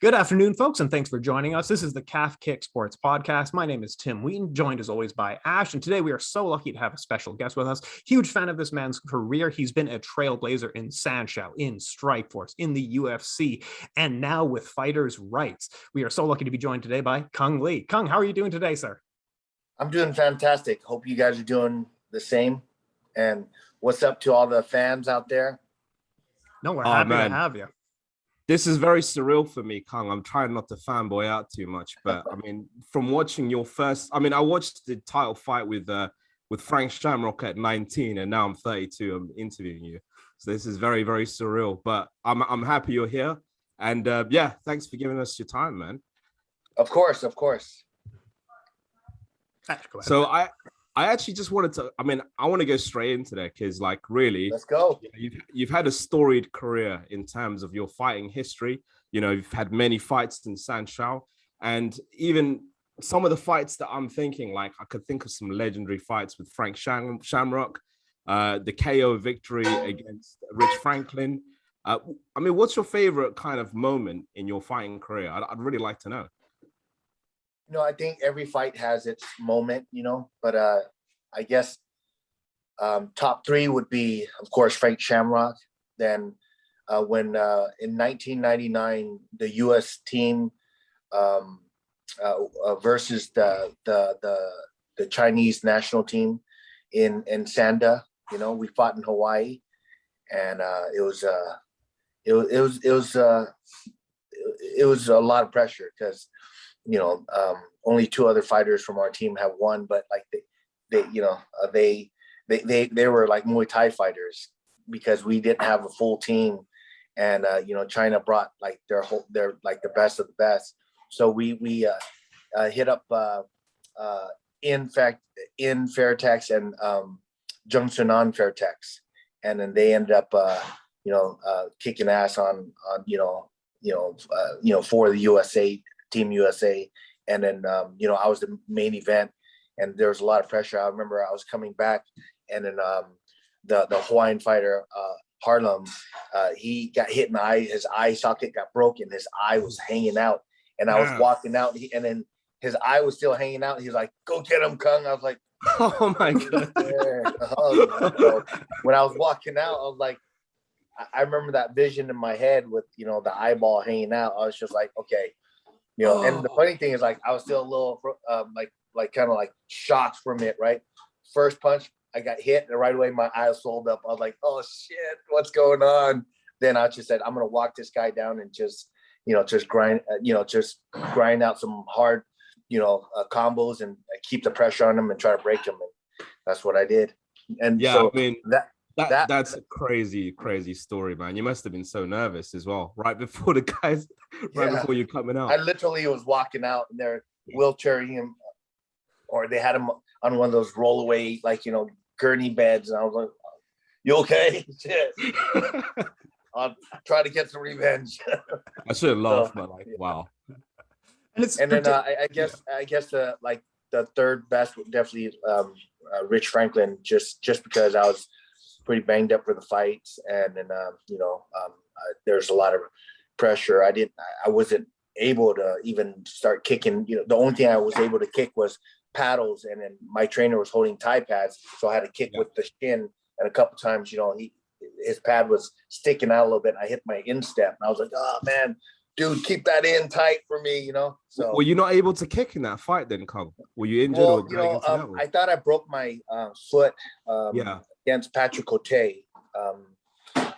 Good afternoon, folks, and thanks for joining us. This is the Calf Kick Sports Podcast. My name is Tim Wheaton, joined as always by Ash, and today we are so lucky to have a special guest with us. Huge fan of this man's career. He's been a trailblazer in Sanshou, in Strikeforce, in the UFC, and now with Fighters' Rights. We are so lucky to be joined today by Cung Le. Cung, how are you doing today, sir? I'm doing fantastic. Hope you guys are doing the same. And what's up to all the fans out there? No, we're happy to have you. This is very surreal for me, Cung. I'm trying not to fanboy out too much, but I mean, from watching your first, I watched the title fight with Frank Shamrock at 19, and now I'm 32. I'm interviewing you, so this is very, very surreal. But I'm happy you're here, and yeah, thanks for giving us your time, man. Of course. So I actually just wanted to, I want to go straight into that because, like, really, let's go. You've had a storied career in terms of your fighting history. You know, you've had many fights in Sanshou, and even some of the fights that I'm thinking, like, I could think of some legendary fights with Frank Shamrock, the KO victory against Rich Franklin. What's your favorite kind of moment in your fighting career? I'd really like to know. I think every fight has its moment, but I guess top three would be, of course, Frank Shamrock. Then when in 1999, the U.S. team versus the Chinese national team in Sanda, we fought in Hawaii, and it was a lot of pressure because only two other fighters from our team have won, but like they were like Muay Thai fighters because we didn't have a full team, and China brought like their like the best of the best. So we hit up in Fairtex and Jungsunan Fairtex, and then they ended up kicking ass on for the USA. Team USA, and then I was the main event, and there was a lot of pressure. I remember I was coming back, and then the Hawaiian fighter Harlem, he got hit in the eye. His eye socket got broken. His eye was hanging out, and I was walking out, and then his eye was still hanging out. He was like, "Go get him, Cung." I was like, "Oh my god!" So when I was walking out, I was like, I remember that vision in my head with the eyeball hanging out. I was just like, okay. And the funny thing is, like, I was still a little kind of like shocked from it, right? First punch, I got hit, and right away my eyes swelled up. I was like, oh shit, what's going on? Then I just said, I'm gonna walk this guy down and just grind out some hard, combos and keep the pressure on him and try to break him. And that's what I did. And yeah, so that's a crazy story, man. You must have been so nervous as well, right before the guys, before you're coming out. I literally was walking out, and they're wheelchairing him, or they had him on one of those rollaway, gurney beds, and I was like, "You okay?" Shit. I'll try to get some revenge. I should have laughed, but like, wow. And then I guess the third best would definitely Rich Franklin, just because I was pretty banged up for the fights, and then there's a lot of pressure. I wasn't able to even start kicking. The only thing I was able to kick was paddles, and then my trainer was holding Thai pads, so I had to kick with the shin. And a couple times, his pad was sticking out a little bit, and I hit my instep, and I was like, "Oh man, dude, keep that in tight for me," So were you not able to kick in that fight then, Cung? Were you injured? Well, I thought I broke my foot against Patrick Cote.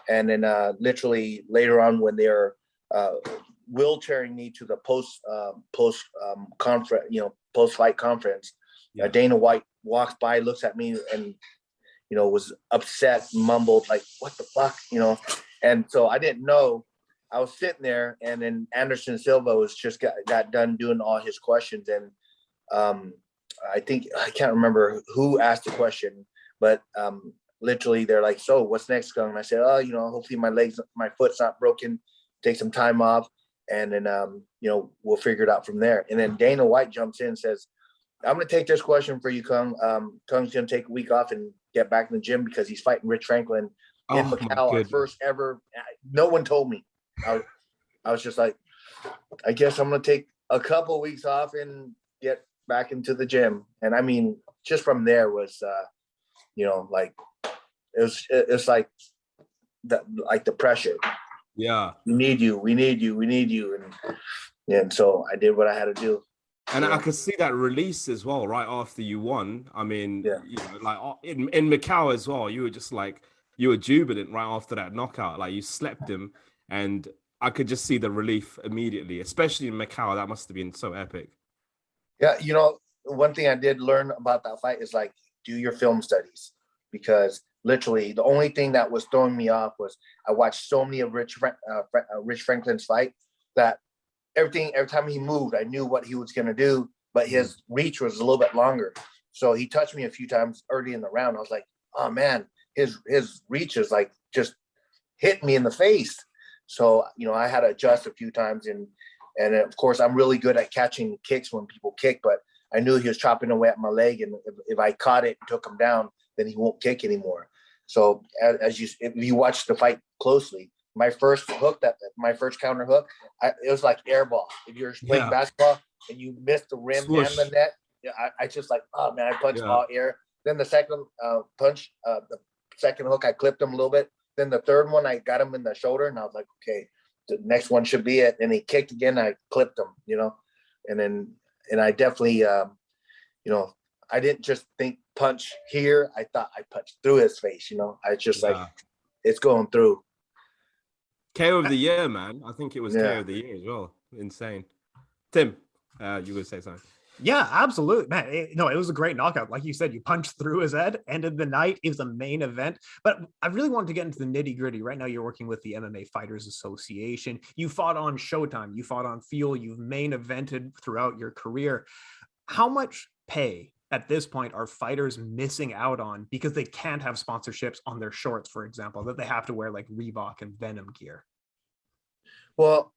And then literally later on, when they're wheelchairing me to the post fight conference, Dana White walks by, looks at me, and was upset, mumbled like, "What the fuck?" And so I didn't know. I was sitting there, and then Anderson Silva was just got done doing all his questions, and I can't remember who asked the question, but literally they're like, "So what's next, Cung?" And I said, "Oh, hopefully my foot's not broken. Take some time off, and then we'll figure it out from there." And then Dana White jumps in and says, "I'm going to take this question for you, Cung. Cung's going to take a week off and get back in the gym because he's fighting Rich Franklin in Macau, our first ever." No one told me. I was just like, I guess I'm going to take a couple weeks off and get back into the gym. And I mean, just from there was, like it's like the pressure. Yeah. We need you. We need you. We need you. And so I did what I had to do. And I could see that release as well, right after you won. I mean, like in Macau as well, you were just like, you were jubilant right after that knockout. Like you slept him, and I could just see the relief immediately, especially in Macau. That must have been so epic. Yeah, one thing I did learn about that fight is like, do your film studies, because literally the only thing that was throwing me off was I watched so many of Rich Franklin's fight that every time he moved, I knew what he was going to do, but his reach was a little bit longer. So he touched me a few times early in the round. I was like, oh man, his reach is like just hit me in the face. So, I had to adjust a few times, and of course I'm really good at catching kicks when people kick, but I knew he was chopping away at my leg, and if I caught it and took him down, then he won't kick anymore. So if you watch the fight closely, my first counter hook, it was like air ball. If you're playing basketball and you miss the rim and the net, I just like, oh man, I punched all air. Then the second punch, the second hook, I clipped him a little bit. Then the third one, I got him in the shoulder, and I was like, okay, the next one should be it. And he kicked again, I clipped him, and I definitely, I didn't just think punch here. I thought I punched through his face, I just like, it's going through. KO of the year, man. I think it was KO of the year as well. Insane. Tim, you would say something. Yeah, absolutely, man. It was a great knockout. Like you said, you punched through his head, ended the night. It was a main event. But I really wanted to get into the nitty gritty. Right now, you're working with the MMA Fighters Association. You fought on Showtime. You fought on Fuel. You've main evented throughout your career. How much pay at this point are fighters missing out on because they can't have sponsorships on their shorts, for example, that they have to wear like Reebok and Venom gear? Well,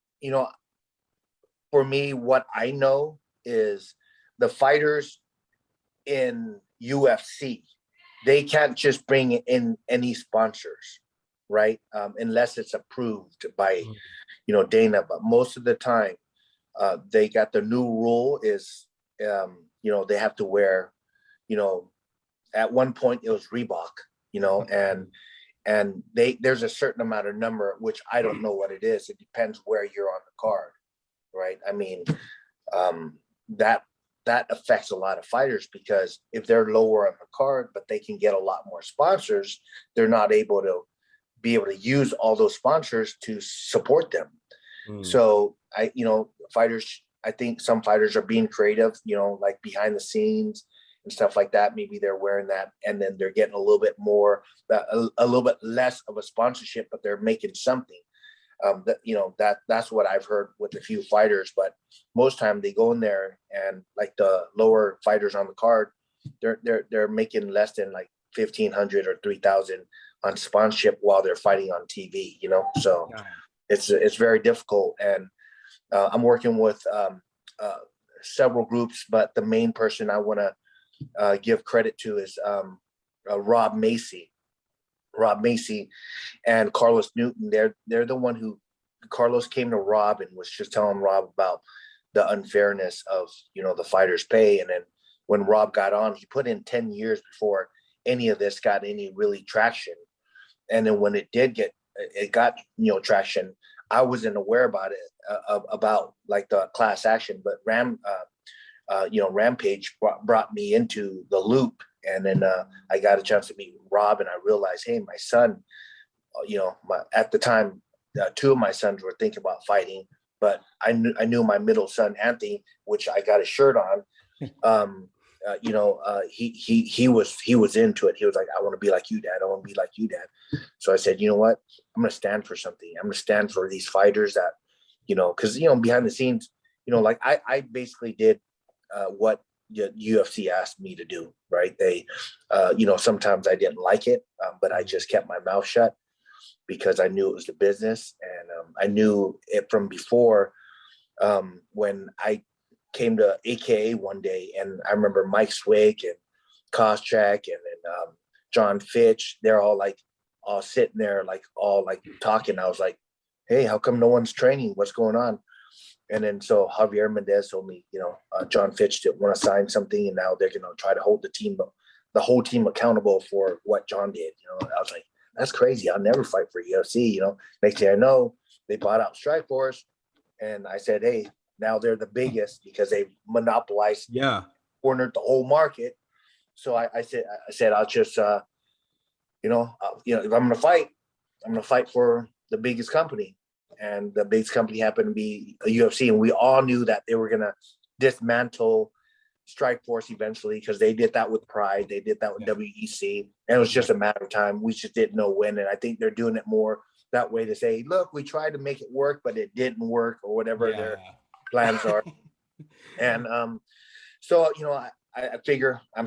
for me, what I know is the fighters in UFC, they can't just bring in any sponsors, right? Unless it's approved by, Dana. But most of the time, they got the new rule is, they have to wear, at one point it was Reebok, and there's a certain amount of number, which I don't know what it is. It depends where you're on the card, right? I mean, that affects a lot of fighters, because if they're lower on the card, but they can get a lot more sponsors, they're not able to use all those sponsors to support them. So fighters, I think some fighters are being creative, like behind the scenes and stuff like that. Maybe they're wearing that, and then they're getting a little bit more, a little bit less of a sponsorship, but they're making something. That's what I've heard with a few fighters, but most time they go in there and like the lower fighters on the card, they're making less than like 1,500 or 3,000 on sponsorship while they're fighting on TV, so it's very difficult. And I'm working with several groups, but the main person I want to give credit to is Rob Macy and Carlos Newton. They're the one who Carlos came to Rob and was just telling Rob about the unfairness of the fighters' pay. And then when Rob got on, he put in 10 years before any of this got any really traction. And then when it got traction, I wasn't aware about it, about like the class action, but Rampage brought me into the loop. And then I got a chance to meet Rob, and I realized, hey, my son, at the time, two of my sons were thinking about fighting, but I knew my middle son, Anthony, which I got a shirt on. He was into it. He was like, I want to be like you, Dad. I want to be like you, Dad. So I said, you know what? I'm going to stand for something. I'm going to stand for these fighters that, because, behind the scenes, like I basically did what UFC asked me to do, right? They, sometimes I didn't like it, but I just kept my mouth shut because I knew it was the business. And I knew it from before, when I came to AKA one day, and I remember Mike Swig and Koscheck and then John Fitch, they're all sitting there, all talking. I was like, hey, how come no one's training? What's going on? And then so Javier Mendez told me, John Fitch didn't want to sign something, and now they're going to try to hold the whole team accountable for what John did. I was like, that's crazy. I'll never fight for UFC. Next thing I know, they bought out Strikeforce, and I said, hey, now they're the biggest because they monopolized, cornered the whole market. So I said, I'll just, if I'm going to fight, I'm going to fight for the biggest company. And the biggest company happened to be a UFC. And we all knew that they were going to dismantle Strikeforce eventually, because they did that with Pride. They did that with WEC. And it was just a matter of time. We just didn't know when. And I think they're doing it more that way to say, look, we tried to make it work, but it didn't work, or whatever their plans are. And so, I figure I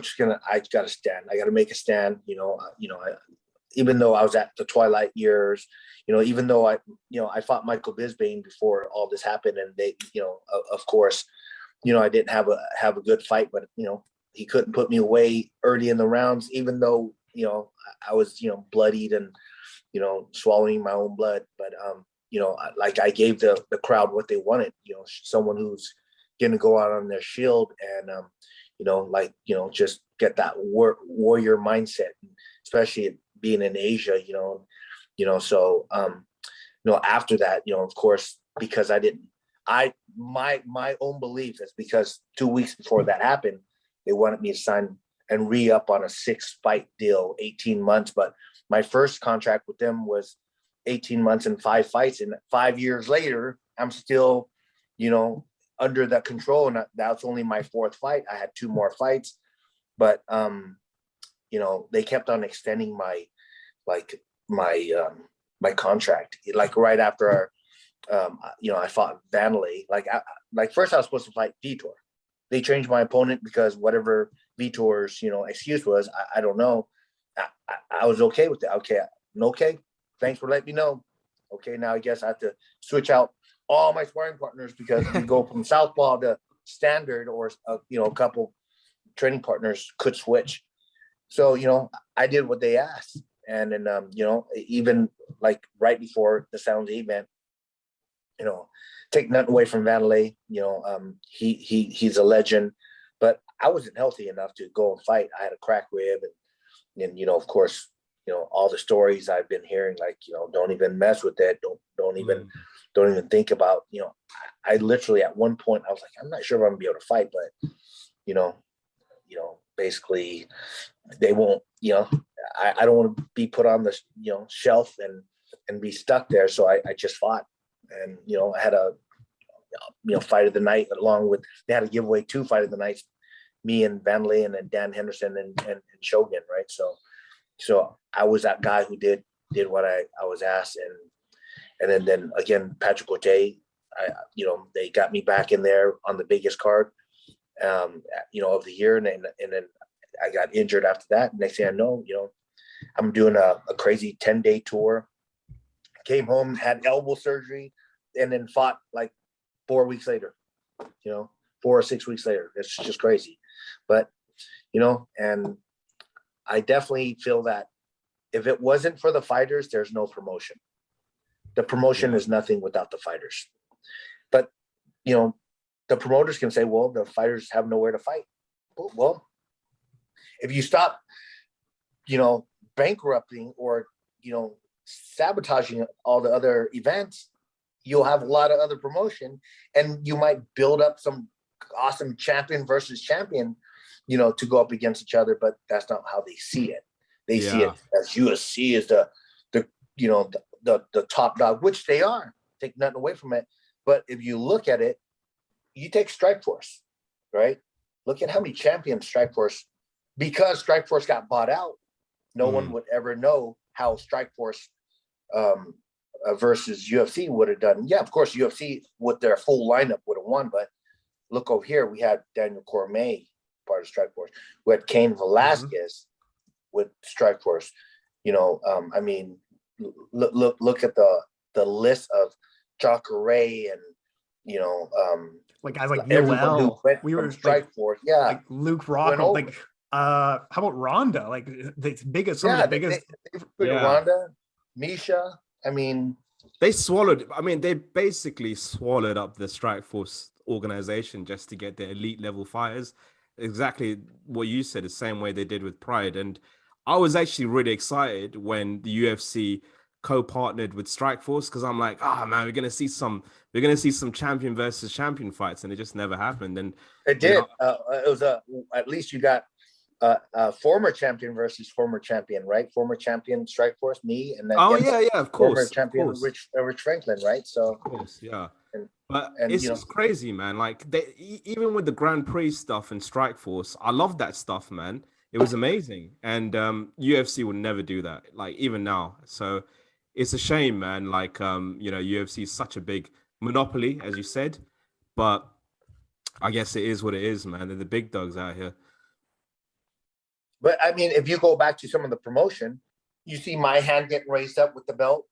got to stand. I got to make a stand. Even though I was at the twilight years, even though I fought Michael Bisping before all this happened, and they, of course, I didn't have a good fight, but he couldn't put me away early in the rounds, even though I was bloodied and swallowing my own blood. But I gave the crowd what they wanted. Someone who's going to go out on their shield and just get that warrior mindset, especially being in Asia, so, after that, of course, because my own belief is because 2 weeks before that happened, they wanted me to sign and re-up on a 6-fight deal, 18 months. But my first contract with them was 18 months and 5 fights. And 5 years later, I'm still, under that control. And that's only my 4th fight. I had 2 more fights, but, they kept on extending my contract. Like right after, I fought Vanderlei. First I was supposed to fight Vitor. They changed my opponent because whatever Vitor's, excuse was, I don't know. I was okay with that. Okay. Thanks for letting me know. Okay, now I guess I have to switch out all my sparring partners, because we go from southpaw to standard, or a couple training partners could switch. So I did what they asked, and then even like right before the Sounds event, take nothing away from Vanderlei. He's a legend, but I wasn't healthy enough to go and fight. I had a cracked rib, and of course, all the stories I've been hearing, like, don't even mess with that. Don't even think about, I literally at one point I was like, I'm not sure if I'm gonna be able to fight, but basically they won't, I don't want to be put on the, shelf and be stuck there. So I just fought, and, I had a, fight of the night, along with, they had to give away 2 fight of the nights, me and Vanderlei, and then Dan Henderson and Shogun. Right. So I was that guy who did what I was asked. And then again, Patrick Cote, they got me back in there on the biggest card, of the year. And then I got injured after that. Next thing I know, I'm doing a crazy 10-day tour, came home, had elbow surgery, and then fought like 4 weeks later, 4 or 6 weeks later. It's just crazy. But, and I definitely feel that if it wasn't for the fighters, there's no promotion. The promotion is nothing without the fighters. But, the promoters can say, well, the fighters have nowhere to fight. Well, if you stop, bankrupting or, sabotaging all the other events, you'll have a lot of other promotion, and you might build up some awesome champion versus champion, to go up against each other. But that's not how they see it. They see it as UFC is the top dog, which they are. Take nothing away from it. But if you look at it, you take Strikeforce, right? Look at how many champions Strikeforce, because Strikeforce got bought out, no one would ever know how Strikeforce versus UFC would have done. Yeah, of course, UFC with their full lineup would have won. But look over here, we had Daniel Cormier, part of Strikeforce. We had Cain Velasquez with Strikeforce. I mean, look at the list of Jacare and like guys like everyone who went we were Strikeforce, like Luke Rocco, like how about Ronda? Like the biggest, some of the biggest. Ronda, Misha. I mean, They swallowed. I mean, they basically swallowed up the Strikeforce organization just to get the elite level fighters. Exactly what you said, the same way they did with Pride. And I was actually really excited when the UFC co-partnered with Strikeforce because I'm like, ah, man, we're gonna see some champion versus champion fights, and it just never happened. And It you did. know, It was at least you got former champion versus former champion, right? Former champion Strikeforce, me, and then oh against yeah, former of champion course. Rich Franklin, right? So, Of course, yeah. and But and it's just crazy, man. Like even with the Grand Prix stuff and Strikeforce, I love that stuff, man. It was amazing, and UFC would never do that. Like even now, so it's a shame, man. Like UFC is such a big monopoly, as you said, but I guess it is what it is, man. They're the big dogs out here. but I mean, if you go back to some of the promotion, you see my hand getting raised up with the belt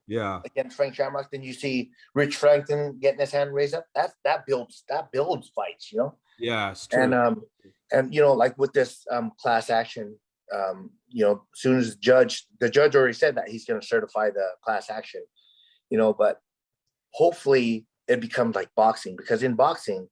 Yeah, against Frank Shamrock. Then you see Rich Franklin getting his hand raised up. That builds fights, you know. yeah, it's And true. like with this class action, as soon as the judge already said that he's going to certify the class action, but hopefully it becomes like boxing, because in boxing,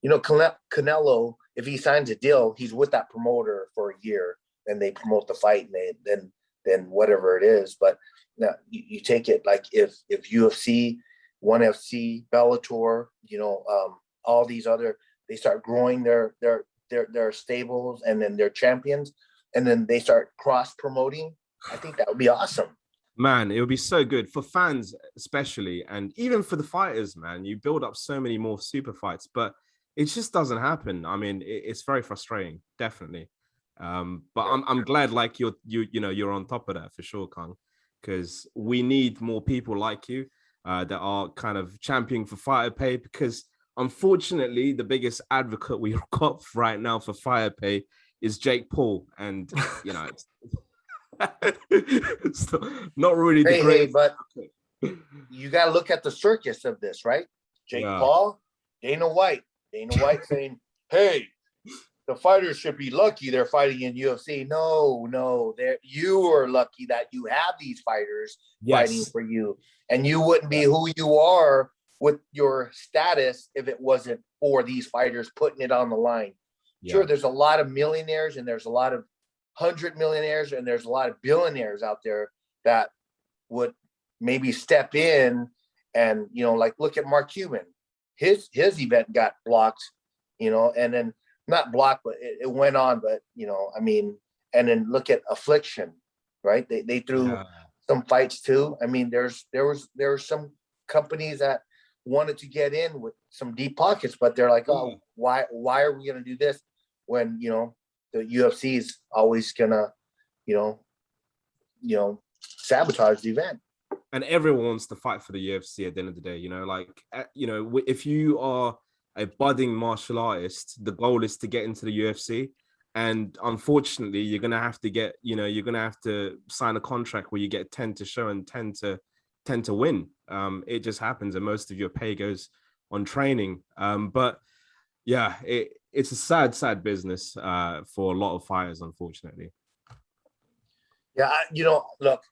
Canelo, if he signs a deal, he's with that promoter for a year, and they promote the fight, and then whatever it is. But now you take it like if UFC, ONE FC, Bellator, all these other, they start growing their stables and then their champions, and then they start cross promoting. I think that would be awesome. Man, it would be so good for fans, especially, and even for the fighters, man. You build up so many more super fights, but it just doesn't happen. I mean, it's very frustrating, definitely. But I'm glad, like you're on top of that for sure, Kang, because we need more people like you that are kind of championing for fighter pay. Because unfortunately, the biggest advocate we've got right now for fire pay is Jake Paul, and it's it's not really the Hey, greatest. but you got to look at the circus of this, right? Jake Yeah, Paul, Dana White saying, "Hey, the fighters should be lucky they're fighting in UFC." No, you are lucky that you have these fighters fighting yes, for you, and you wouldn't be who you are with your status if it wasn't for these fighters putting it on the line. yeah, Sure, there's a lot of millionaires, and there's a lot of 100 millionaires, and there's a lot of billionaires out there that would maybe step in, and like look at Mark Cuban. His event got blocked, and then not blocked, but it went on. But I mean, and then look at Affliction, right? They threw yeah. some fights too. I mean, there were some companies that wanted to get in with some deep pockets, but they're like, Yeah. oh, why are we gonna do this when the UFC is always gonna you know sabotage the event? And everyone wants to fight for the UFC at the end of the day. If you are a budding martial artist, the goal is to get into the UFC. And unfortunately, you're gonna have to you're gonna have to sign a contract where you get 10 to show and 10 to win. It just happens, and most of your pay goes on training. But yeah, it's a sad business for a lot of fighters, unfortunately. Yeah, look,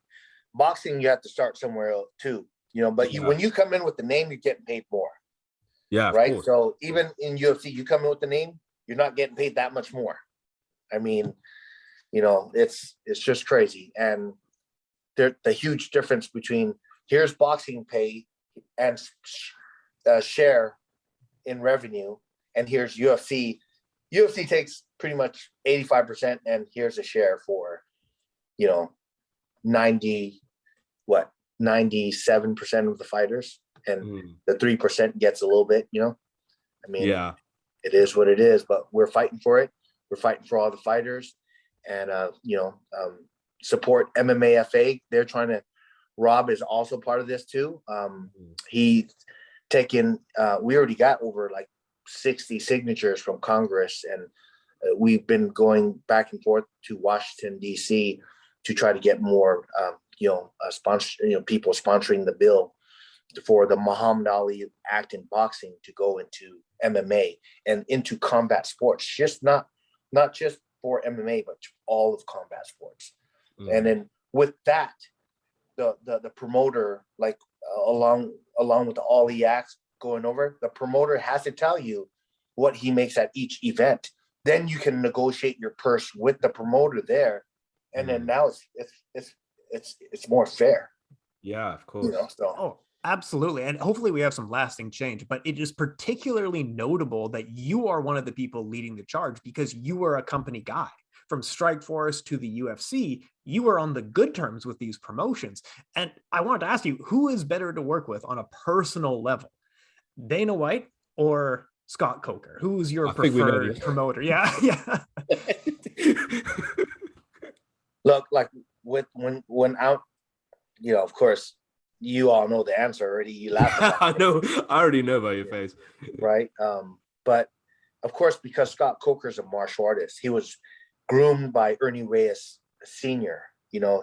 boxing, you have to start somewhere else too. But Yeah, when you come in with the name, you're getting paid more, yeah, of right? course. So even in UFC, you come in with the name, you're not getting paid that much more. I mean, it's just crazy. And the huge difference between here's boxing pay and share in revenue, and here's UFC. UFC takes pretty much 85%, and here's a share for 90 what 97% of the fighters, and the 3% gets a little bit. I mean, Yeah. it is what it is, but we're fighting for it. We're fighting for all the fighters, and support MMAFA. They're trying to. Rob is also part of this too. He taken. We already got over like 60 signatures from Congress, and we've been going back and forth to Washington D.C. to try to get more, sponsor, people sponsoring the bill for the Muhammad Ali Act in boxing to go into MMA and into combat sports, just not just for MMA, but all of combat sports. And then with that, the promoter, like along with all the acts going over, the promoter has to tell you what he makes at each event. Then you can negotiate your purse with the promoter there, and then now it's more fair. Yeah, of course. So. Oh, absolutely. And hopefully we have some lasting change, but it is particularly notable that you are one of the people leading the charge because you are a company guy. From Strikeforce to the UFC, you were on the good terms with these promotions. And I wanted to ask you, who is better to work with on a personal level? Dana White or Scott Coker? Who's your preferred promoter? Yeah. Look, like when out, of course, you all know the answer already. You laugh. I know. I already know by your face. Right. But of course, because Scott Coker is a martial artist, he was groomed by Ernie Reyes Sr.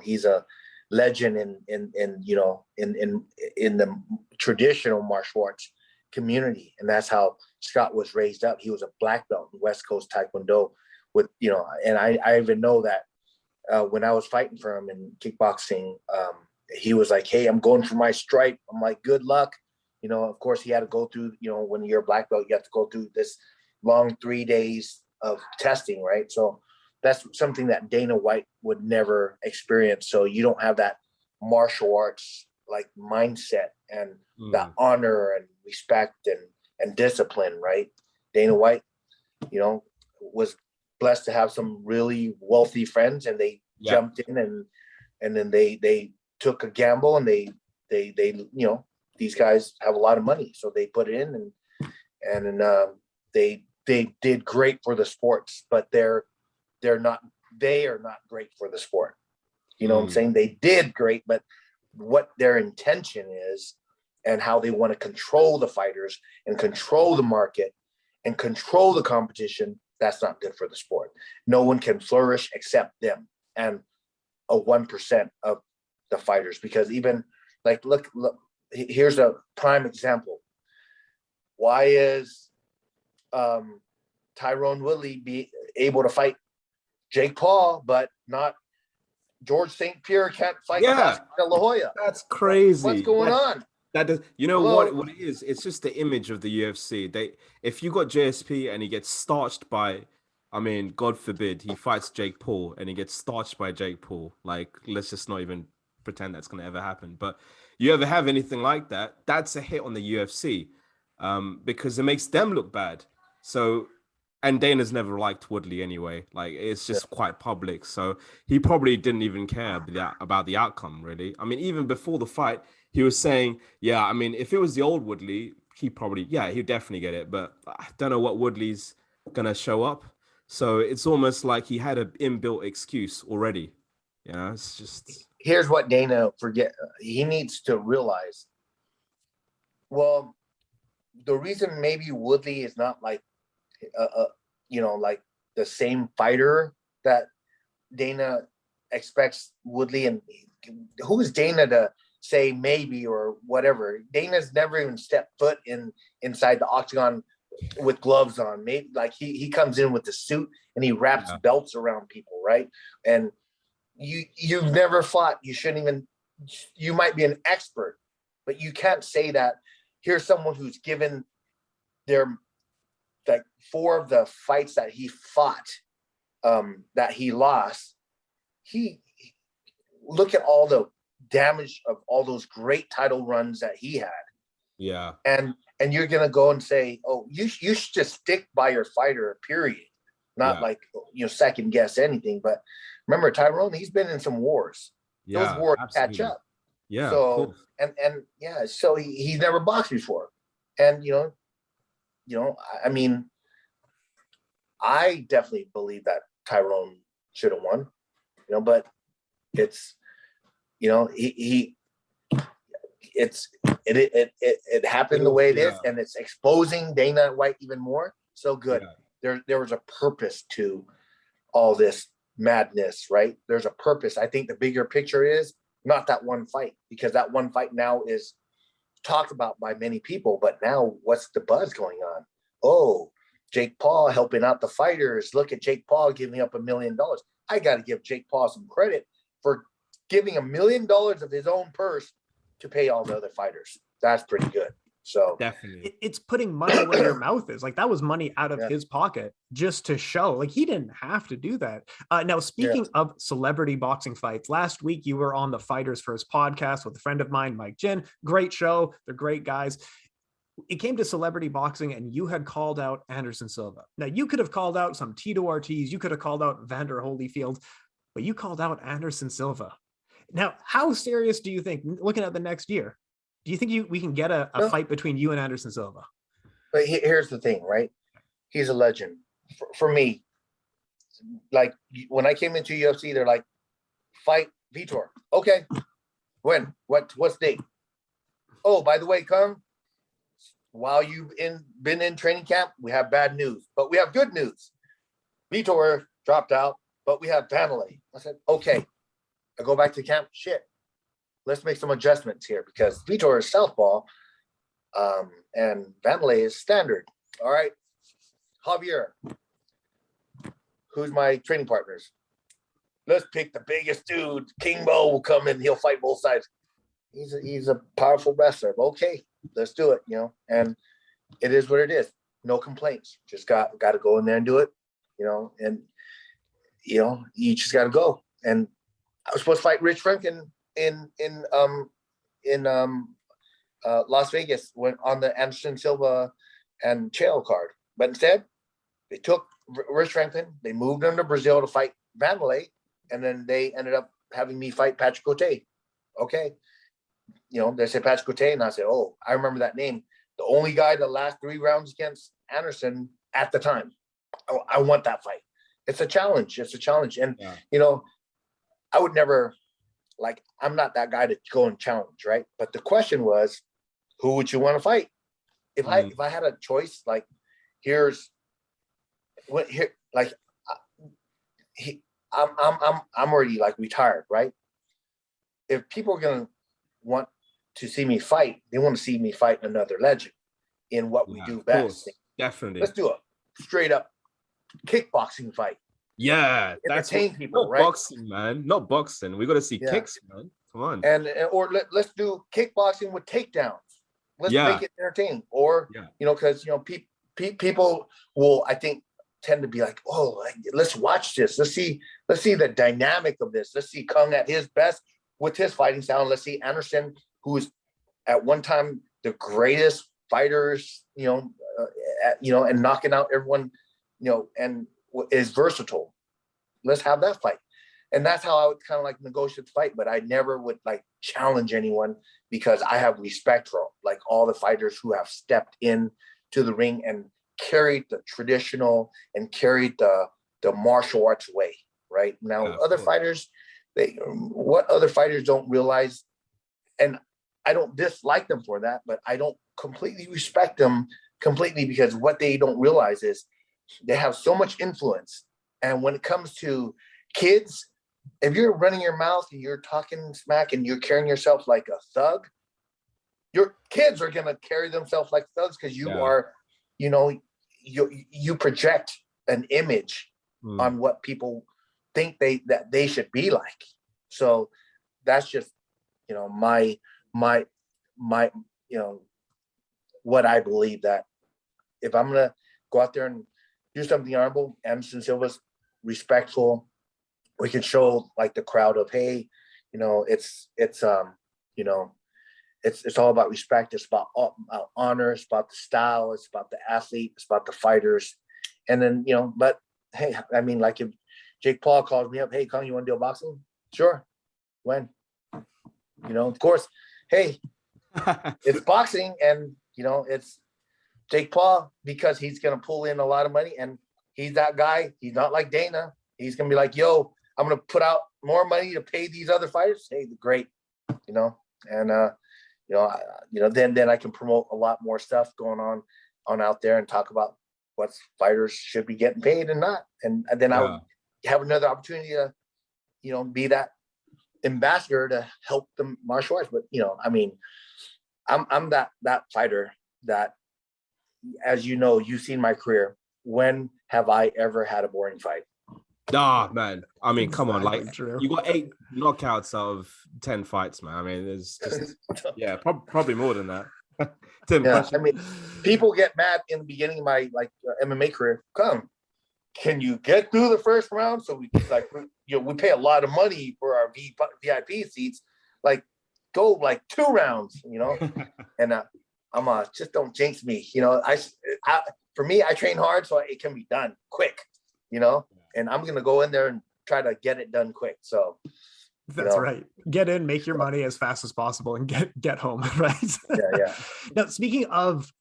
He's a legend in the traditional martial arts community, and that's how Scott was raised up. He was a black belt in West Coast Taekwondo with, and I even know that when I was fighting for him in kickboxing, he was like, "Hey, I'm going for my stripe." I'm like, "Good luck." Of course he had to go through, when you're a black belt, you have to go through this long 3 days of testing, right? So that's something that Dana White would never experience. So you don't have that martial arts like mindset and that honor and respect and discipline, right? Dana White, was blessed to have some really wealthy friends, and they jumped in and then they took a gamble, and they these guys have a lot of money, so they put it in, and they did great for the sports, but they are not great for the sport. You know what I'm saying? They did great, but what their intention is and how they want to control the fighters and control the market and control the competition, that's not good for the sport. No one can flourish except them and a 1% of the fighters, because even like, look, here's a prime example. Why is Tyrone Woodley be able to fight Jake Paul, but not George St. Pierre can't fight Oscar De La Hoya? That's crazy. What's going on? That does, what it is? It's just the image of the UFC. If you got JSP and he gets starched by, God forbid, he fights Jake Paul and he gets starched by Jake Paul. Like, let's just not even pretend that's going to ever happen. But you ever have anything like that, that's a hit on the UFC, because it makes them look bad. So, and Dana's never liked Woodley anyway. Like, it's just quite public. So he probably didn't even care about the outcome, really. Even before the fight, he was saying, if it was the old Woodley, he'd definitely get it. But I don't know what Woodley's going to show up. So it's almost like he had an inbuilt excuse already. It's just... Here's what Dana he needs to realize. Well, the reason maybe Woodley is not like, like the same fighter that Dana expects Woodley, and who is Dana to say maybe or whatever? Dana's never even stepped foot inside the octagon with gloves on. Maybe like he comes in with the suit and he wraps belts around people, right? And you've never fought. You shouldn't even. You might be an expert, but you can't say that. Here's someone who's given their like 4 of the fights that he fought, that he lost. He look at all the damage of all those great title runs that he had. Yeah. And you're gonna go and say, oh, you should just stick by your fighter, period. Not like second guess anything. But remember, Tyrone, he's been in some wars. Those wars catch up. Yeah. So so he's never boxed before. And I definitely believe that Tyrone should have won. But it's it happened the way it is, and it's exposing Dana White even more. So good. There was a purpose to all this madness, right? There's a purpose. I think the bigger picture is not that one fight, because that one fight now is talked about by many people, but now what's the buzz going on? Oh, Jake Paul helping out the fighters. Look at Jake Paul giving up $1 million. I got to give Jake Paul some credit for giving $1 million of his own purse to pay all the other fighters. That's pretty good. So Definitely. It's putting money where your mouth is. Like that was money out of Yeah. his pocket just to show. Like he didn't have to do that. Now, speaking of celebrity boxing fights, last week you were on the Fighters First podcast with a friend of mine, Mike Jin. Great show. They're great guys. It came to celebrity boxing and you had called out Anderson Silva. Now you could have called out some Tito Ortiz. You could have called out Vander Holyfield, but you called out Anderson Silva. Now, how serious do you think, looking at the next year, do you think we can get a fight between you and Anderson Silva? But here's the thing, right? He's a legend. For me, like when I came into UFC, they're like, fight Vitor. Okay. When? What's date? Oh, by the way, Kung, while you've been in training camp, we have bad news, but we have good news. Vitor dropped out, but we have Vanderlei. I said, okay. I go back to camp. Shit. Let's make some adjustments here because Vitor is southpaw, and Vanderlei is standard. All right, Javier, who's my training partners? Let's pick the biggest dude. King Mo will come in. He'll fight both sides. He's a powerful wrestler. Okay, let's do it. And it is what it is. No complaints. Just got to go in there and do it. And you just got to go. And I was supposed to fight Rich Franken in Las Vegas when on the Anderson Silva and Chael card, but instead they took Rich Franklin, they moved him to Brazil to fight Vanderlei, and then they ended up having me fight Patrick Cote. Okay, they said Patrick Cote, and I said, oh, I remember that name. The only guy that last 3 rounds against Anderson at the time. I want that fight. It's a challenge. And I would never. Like, I'm not that guy to go and challenge, right? But the question was, who would you want to fight? If I had a choice, like, I'm already like retired, right? If people are gonna want to see me fight, they want to see me fight another legend in what we do best. Course. Definitely. Let's do a straight up kickboxing fight. Yeah, that's people, not right? boxing, man. Not boxing. We got to see kicks, man. Come on. Or let's do kickboxing with takedowns. Let's make it entertaining. Or because people will, I think, tend to be like, oh, let's watch this. Let's see the dynamic of this. Let's see Kung at his best with his fighting style. Let's see Anderson, who is at one time the greatest fighters, and knocking out everyone, and is versatile. Let's have that fight. And that's how I would kind of like negotiate the fight, but I never would like challenge anyone because I have respect for like all the fighters who have stepped in to the ring and carried the traditional and carried the martial arts way. Right now, other fighters, what other fighters don't realize, and I don't dislike them for that, but I don't completely respect them completely because what they don't realize is they have so much influence. And when it comes to kids, if you're running your mouth and you're talking smack and you're carrying yourself like a thug, your kids are going to carry themselves like thugs because you are, you project an image on what people think that they should be like. So that's just, my what I believe, that if I'm going to go out there and do something honorable, Anderson Silva's respectful, we can show like the crowd of, hey, it's all about respect. It's about honor. It's about the style. It's about the athlete. It's about the fighters. And then, but hey, I mean, like if Jake Paul calls me up, hey, Kung, you want to do a boxing? Sure. When? Of course, hey, it's boxing, and it's Jake Paul because he's going to pull in a lot of money, and he's that guy. He's not like Dana. He's going to be like, yo, I'm going to put out more money to pay these other fighters. Hey, great, and then I can promote a lot more stuff going on out there and talk about what fighters should be getting paid and not. And then I would have another opportunity to, be that ambassador to help the martial arts. But, I'm that fighter that, as you've seen my career, when have I ever had a boring fight? Ah, man. I mean, come on, Exactly like true. you got 8 knockouts out of 10 fights, man. I mean, there's just probably more than that. Tim, Yeah, question. I mean, people get mad in the beginning of my MMA career. Can you get through the first round? So we we pay a lot of money for our VIP seats. Like, go like 2 rounds, and I'm just don't jinx me. For me, I train hard so it can be done quick, and I'm gonna go in there and try to get it done quick. So that's right. Get in, make your money as fast as possible, and get home. Right. Yeah. Now, speaking of,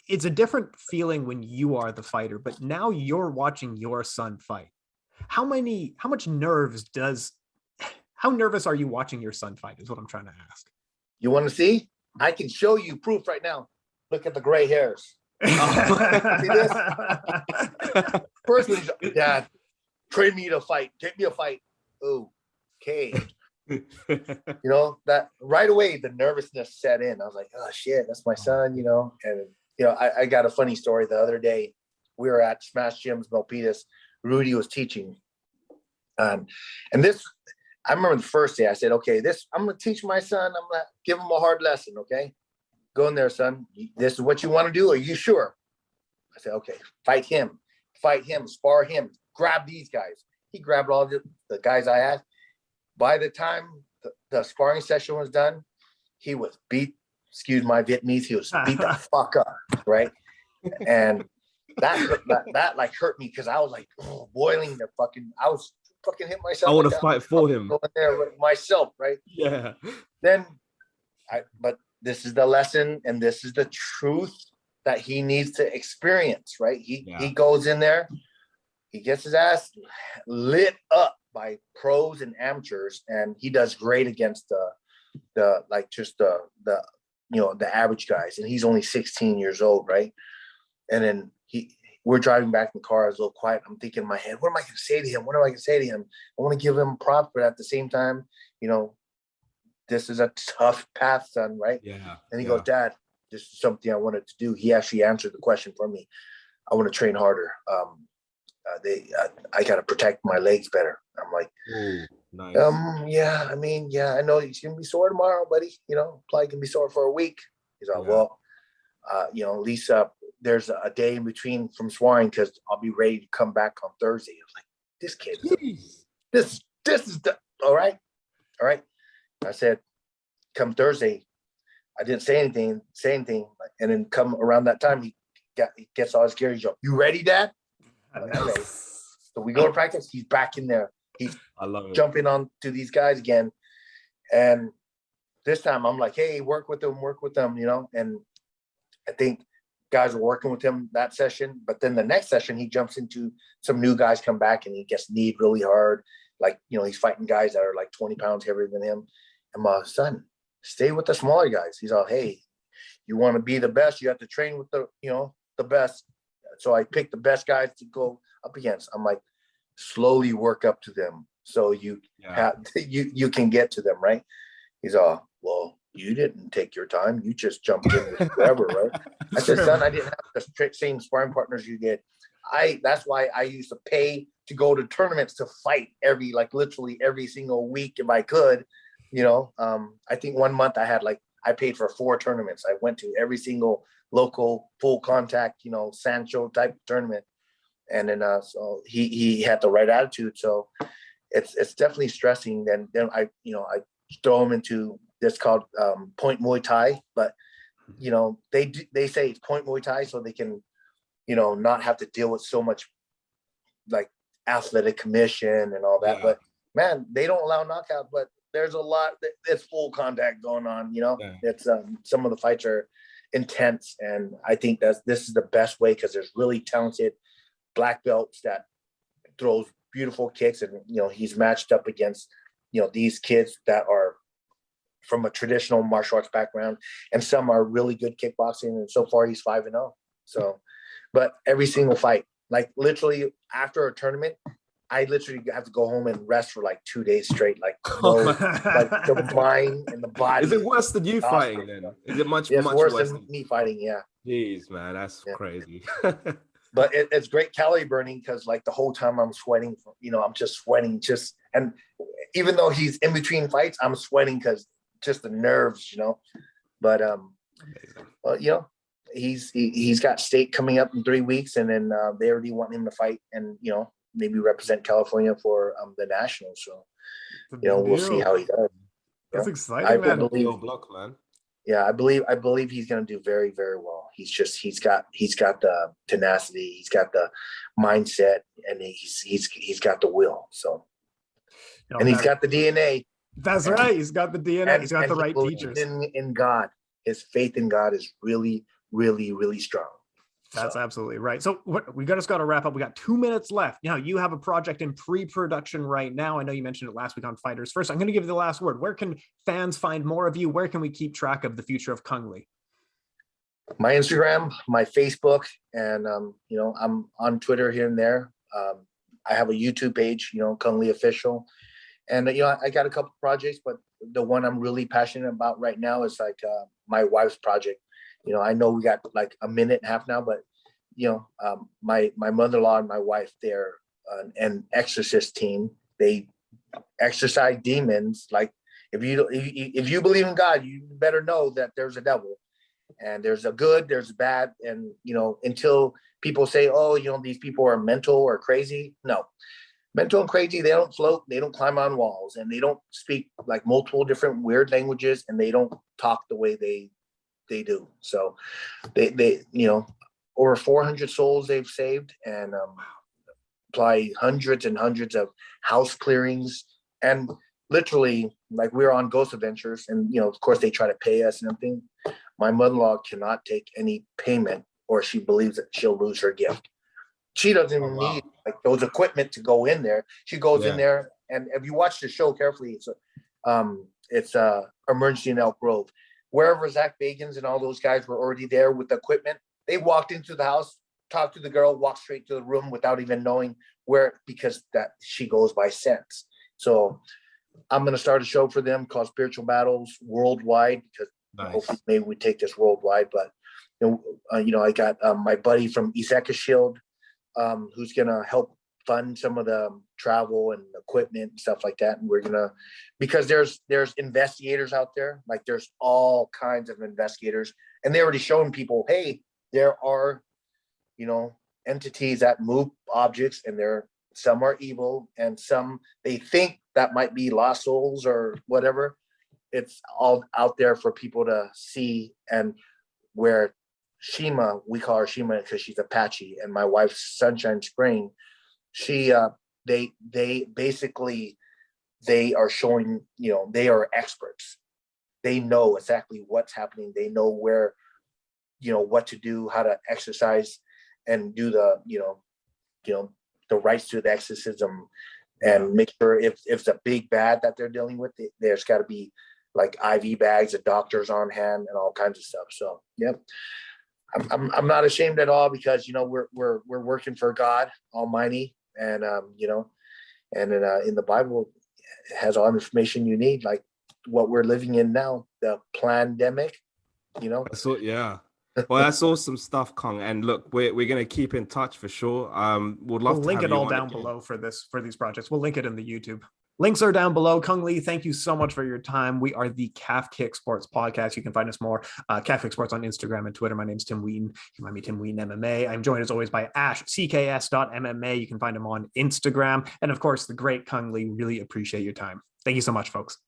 it's a different feeling when you are the fighter, but now you're watching your son fight. How nervous are you watching your son fight is what I'm trying to ask. You want to see? I can show you proof right now. Look at the gray hairs. See this? First one, Dad, train me to fight. Take me a fight. Oh, okay. That right away, the nervousness set in. I was like, oh shit, that's my son, and I got a funny story the other day. We were at Smash Gyms, Milpitas. Rudy was teaching. And this, I remember the first day I said, okay, I'm going to teach my son. I'm going to give him a hard lesson. Okay. Go in there, son. This is what you want to do. Are you sure? I said, okay, fight him, spar him, grab these guys. He grabbed all the guys I had. By the time the sparring session was done, he was beat. Excuse my Vietnamese. He was beat the fuck up. Right. And that like hurt me because I was like boiling I was fucking hit myself. I want to fight for him. Going there myself, right? Yeah. Then but this is the lesson and this is the truth that he needs to experience, right? He goes in there, he gets his ass lit up by pros and amateurs, and he does great against the average guys, and he's only 16 years old, right? And then we're driving back in the car. I was a little quiet. I'm thinking in my head, what am I going to say to him? What am I going to say to him? I want to give him props, but at the same time, this is a tough path, son, right? Yeah. And he goes, Dad, this is something I wanted to do. He actually answered the question for me. I want to train harder. I got to protect my legs better. I'm like, ooh, nice. I know he's going to be sore tomorrow, buddy. Probably going to be sore for a week. He's like, well, at least there's a day in between from sparring because I'll be ready to come back on Thursday. I was like, this kid, this is all right. I said, come Thursday. I didn't say anything. And then come around that time, he gets all his gear. He's like, you ready, Dad? Okay. So we go to practice. He's back in there. He's jumping on to these guys again. And this time I'm like, hey, work with them, and I think guys were working with him that session, but then the next session he jumps into some new guys come back and he gets kneed really hard. Like, he's fighting guys that are like 20 pounds heavier than him. And my son, stay with the smaller guys. He's all, hey, you want to be the best, you have to train with the best. So I picked the best guys to go up against. I'm like, slowly work up to them. So you can get to them, right? He's all, well, you didn't take your time. You just jumped in with whoever, right? I said, son, I didn't have the same sparring partners you did. That's why I used to pay to go to tournaments to fight literally every single week if I could. I think 1 month I paid for 4 tournaments. I went to every single local full contact, Sancho type tournament. And then so he had the right attitude. So it's definitely stressing. Then I throw him into this called point Muay Thai, but they say it's point Muay Thai so they can not have to deal with so much like athletic commission and all that. But man, they don't allow knockout, but there's a lot. It's full contact going on. It's some of the fights are intense, and I think this is the best way because there's really talented black belts that throws beautiful kicks, and he's matched up against these kids that are from a traditional martial arts background, and some are really good kickboxing, and so far he's 5-0. So, but every single fight, like literally after a tournament, I literally have to go home and rest for like 2 days straight. Like the mind and the body. Is it worse than you fighting then? Is it much worse worse than me fighting? Yeah. Jeez, man, that's crazy. but it's great calorie burning because like the whole time I'm sweating, I'm just sweating and even though he's in between fights, I'm sweating because just the nerves, but, well, he's got state coming up in 3 weeks, and then they already want him to fight and, maybe represent California for the nationals. So, we'll see how he does. That's exciting, man. Block, man. Yeah, I believe he's going to do very, very well. He's got the tenacity, he's got the mindset, and he's got the will. So, and he's got the DNA. That's right. He's got the DNA. He's got the right teachers. In God, his faith in God is really, really, really strong. That's absolutely right. So we just got to wrap up. We got 2 minutes left. Now, you have a project in pre-production right now. I know you mentioned it last week on Fighters First. I'm going to give you the last word. Where can fans find more of you? Where can we keep track of the future of Cung Le? My Instagram, my Facebook, and I'm on Twitter here and there. I have a YouTube page, Cung Le Official, and I got a couple projects, but the one I'm really passionate about right now is like my wife's project. I know we got like a minute and a half now, but my mother-in-law and my wife, they're an exorcist team. They exorcise demons. Like if you believe in God, you better know that there's a devil, and there's a good, there's bad, and until people say, oh, these people are mental or crazy. No, mental and crazy, they don't float, they don't climb on walls, and they don't speak like multiple different weird languages, and they don't talk the way they do. So they over 400 souls they've saved, and apply hundreds and hundreds of house clearings, and literally like we're on Ghost Adventures, and of course they try to pay us and everything. My mother-in-law cannot take any payment, or she believes that she'll lose her gift. She doesn't even need like those equipment to go in there. She goes in there, and if you watch the show carefully, it's Emergency in Elk Grove. Wherever Zach Bagans and all those guys were already there with the equipment, they walked into the house, talked to the girl, walked straight to the room without even knowing where, because that she goes by sense. So I'm going to start a show for them called Spiritual Battles Worldwide, because hopefully maybe we take this worldwide. But I got my buddy from Iseka Shield, who's going to help fund some of the travel and equipment and stuff like that. And we're gonna, because there's investigators out there, like there's all kinds of investigators, and they already shown people, hey, there are entities that move objects, and some are evil, and some they think that might be lost souls or whatever. It's all out there for people to see. And where Shima, we call her Shima because she's Apache, and my wife's Sunshine Spring, they basically, they are showing, they are experts. They know exactly what's happening. They know where, what to do, how to exercise and do the, the rites to the exorcism, and make sure if it's a big bad that they're dealing with, there's got to be like IV bags, the doctors on hand, and all kinds of stuff. So, yep. I'm not ashamed at all, because we're working for God Almighty, and and in the Bible it has all information you need, like what we're living in now, the pandemic. So well, that's awesome stuff, Cung. And look, we're gonna keep in touch for sure. We'll link it all down below for these projects. We'll link it in the YouTube. Links are down below. Cung Le, thank you so much for your time. We are the Calf Kick Sports Podcast. You can find us more, Calf Kick Sports on Instagram and Twitter. My name's Tim Wheaton. You can find me Tim Wheaton MMA. I'm joined as always by Ash, cks.mma. You can find him on Instagram. And of course, the great Cung Le. Really appreciate your time. Thank you so much, folks.